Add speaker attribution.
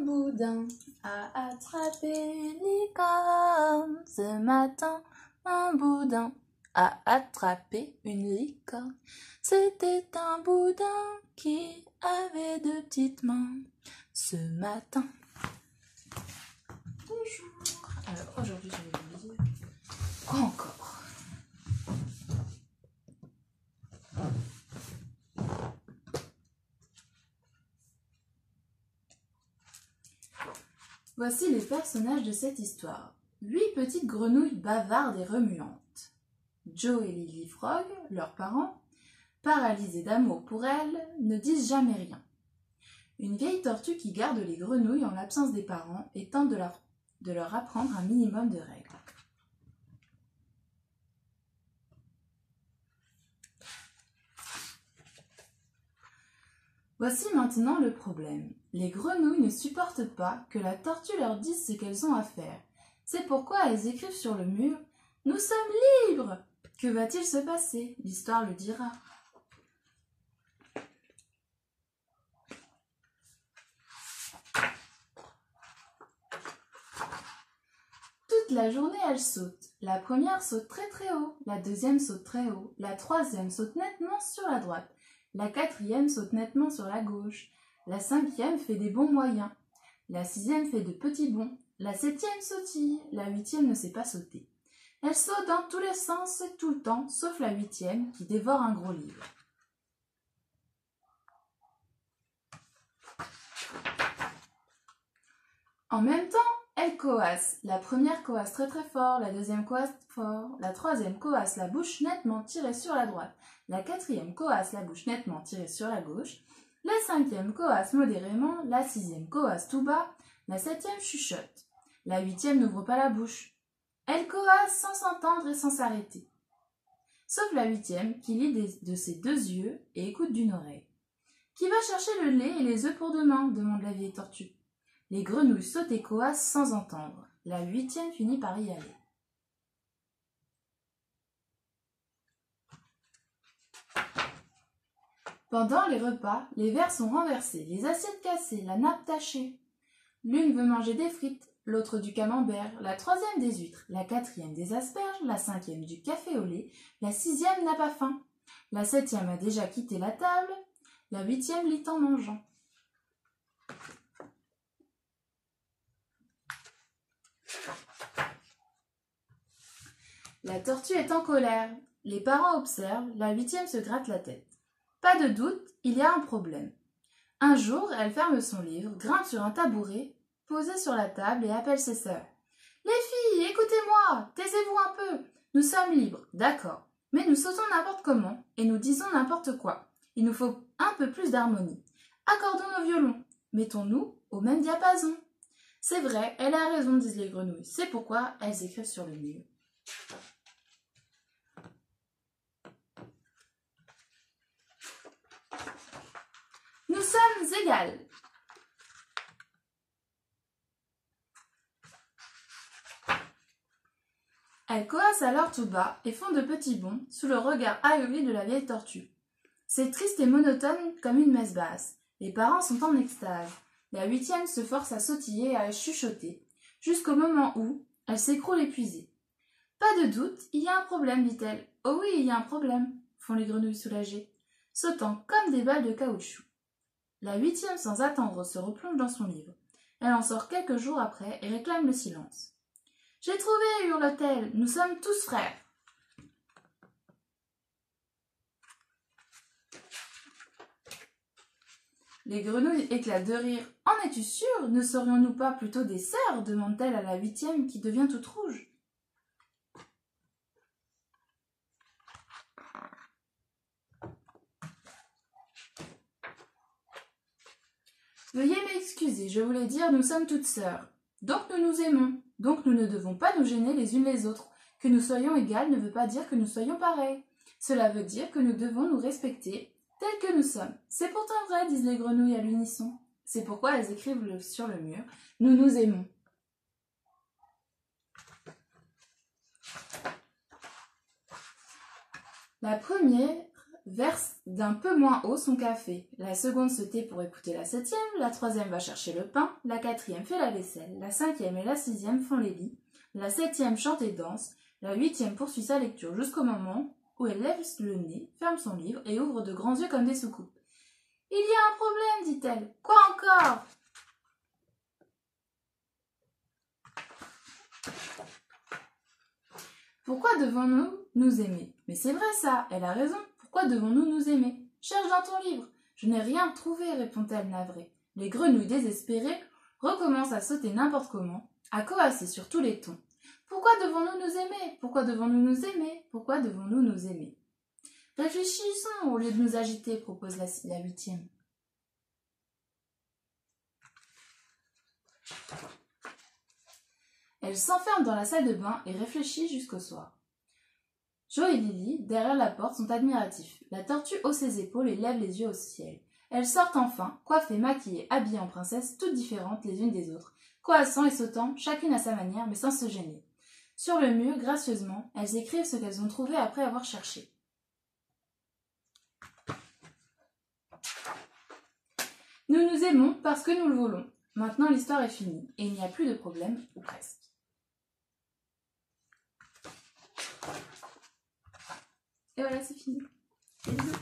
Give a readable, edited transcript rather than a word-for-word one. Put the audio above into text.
Speaker 1: un boudin a attrapé une licorne. Ce matin, un boudin a attrapé une licorne. C'était un boudin qui avait deux petites mains. Ce matin. Bonjour. Alors aujourd'hui, je vais vous dire quoi encore. Voici les personnages de cette histoire. 8 petites grenouilles bavardes et remuantes. Joe et Lily Frog, leurs parents, paralysés d'amour pour elles, ne disent jamais rien. Une vieille tortue qui garde les grenouilles en l'absence des parents et tente de leur apprendre un minimum de règles. Voici maintenant le problème. Les grenouilles ne supportent pas que la tortue leur dise ce qu'elles ont à faire. C'est pourquoi elles écrivent sur le mur « Nous sommes libres !» Que va-t-il se passer? L'histoire le dira. Toute la journée, elles sautent. La première saute très très haut, la deuxième saute très haut, la troisième saute nettement sur la droite, la quatrième saute nettement sur la gauche, la cinquième fait des bonds moyens, la sixième fait de petits bonds, la septième sautille, la huitième ne sait pas sauter. Elle saute dans tous les sens et tout le temps, sauf la huitième qui dévore un gros livre. En même temps, elles coassent. La première coasse très très fort, la deuxième coasse fort, la troisième coasse la bouche nettement tirée sur la droite, la quatrième coasse la bouche nettement tirée sur la gauche, la cinquième coasse modérément, la sixième coasse tout bas, la septième chuchote, la huitième n'ouvre pas la bouche. Elle coasse sans s'entendre et sans s'arrêter. Sauf la huitième qui lit de ses deux yeux et écoute d'une oreille. Qui va chercher le lait et les œufs pour demain? Demande la vieille tortue. Les grenouilles sautent et coassent sans entendre. La huitième finit par y aller. Pendant les repas, les verres sont renversés, les assiettes cassées, la nappe tachée. L'une veut manger des frites, l'autre du camembert, la troisième des huîtres, la quatrième des asperges, la cinquième du café au lait, la sixième n'a pas faim. La septième a déjà quitté la table, la huitième lit en mangeant. La tortue est en colère. Les parents observent, la huitième se gratte la tête. Pas de doute, il y a un problème. Un jour, elle ferme son livre, grimpe sur un tabouret, posé sur la table et appelle ses sœurs. « Les filles, écoutez-moi, taisez-vous un peu. Nous sommes libres, d'accord, mais nous sautons n'importe comment et nous disons n'importe quoi. Il nous faut un peu plus d'harmonie. Accordons nos violons, mettons-nous au même diapason. » C'est vrai, elle a raison, disent les grenouilles. C'est pourquoi elles écrivent sur le mur. Nous sommes égales. Elles coassent alors tout bas et font de petits bonds sous le regard ahuri de la vieille tortue. C'est triste et monotone comme une messe basse. Les parents sont en extase. La huitième se force à sautiller et à chuchoter, jusqu'au moment où elle s'écroule épuisée. Pas de doute, il y a un problème, dit-elle. Oh oui, il y a un problème, font les grenouilles soulagées, sautant comme des balles de caoutchouc. La huitième, sans attendre, se replonge dans son livre. Elle en sort quelques jours après et réclame le silence. « J'ai trouvé, hurle-t-elle, nous sommes tous frères. » Les grenouilles éclatent de rire. « En es-tu sûre? Ne serions-nous pas plutôt des sœurs ?» demande-t-elle à la huitième qui devient toute rouge. Veuillez m'excuser, je voulais dire nous sommes toutes sœurs. Donc nous nous aimons, donc nous ne devons pas nous gêner les unes les autres. Que nous soyons égales ne veut pas dire que nous soyons pareilles. Cela veut dire que nous devons nous respecter tels que nous sommes. C'est pourtant vrai, disent les grenouilles à l'unisson. C'est pourquoi elles écrivent sur le mur « Nous nous aimons ». La première verse d'un peu moins haut son café. La seconde se tait pour écouter la 7e, la 3e va chercher le pain, la 4e fait la vaisselle, la 5e et la 6e font les lits, la 7e chante et danse, la 8e poursuit sa lecture jusqu'au moment où elle lève le nez, ferme son livre et ouvre de grands yeux comme des soucoupes. « Il y a un problème, dit-elle. Quoi encore ?» Pourquoi devons-nous nous aimer? Mais c'est vrai ça, elle a raison. Pourquoi devons-nous nous aimer? Cherche dans ton livre. Je n'ai rien trouvé, répond-elle navrée. Les grenouilles désespérées recommencent à sauter n'importe comment, à coasser sur tous les tons. Pourquoi devons-nous nous aimer? Pourquoi devons-nous nous aimer? Pourquoi devons-nous nous aimer? Réfléchissons au lieu de nous agiter, propose la 8e. Elle s'enferme dans la salle de bain et réfléchit jusqu'au soir. Joe et Lily, derrière la porte, sont admiratifs. La tortue hausse ses épaules et lève les yeux au ciel. Elles sortent enfin, coiffées, maquillées, habillées en princesses, toutes différentes les unes des autres, coassant et sautant, chacune à sa manière, mais sans se gêner. Sur le mur, gracieusement, elles écrivent ce qu'elles ont trouvé après avoir cherché. Nous nous aimons parce que nous le voulons. Maintenant, l'histoire est finie et il n'y a plus de problème, ou presque. Et voilà, c'est fini. Et bisous.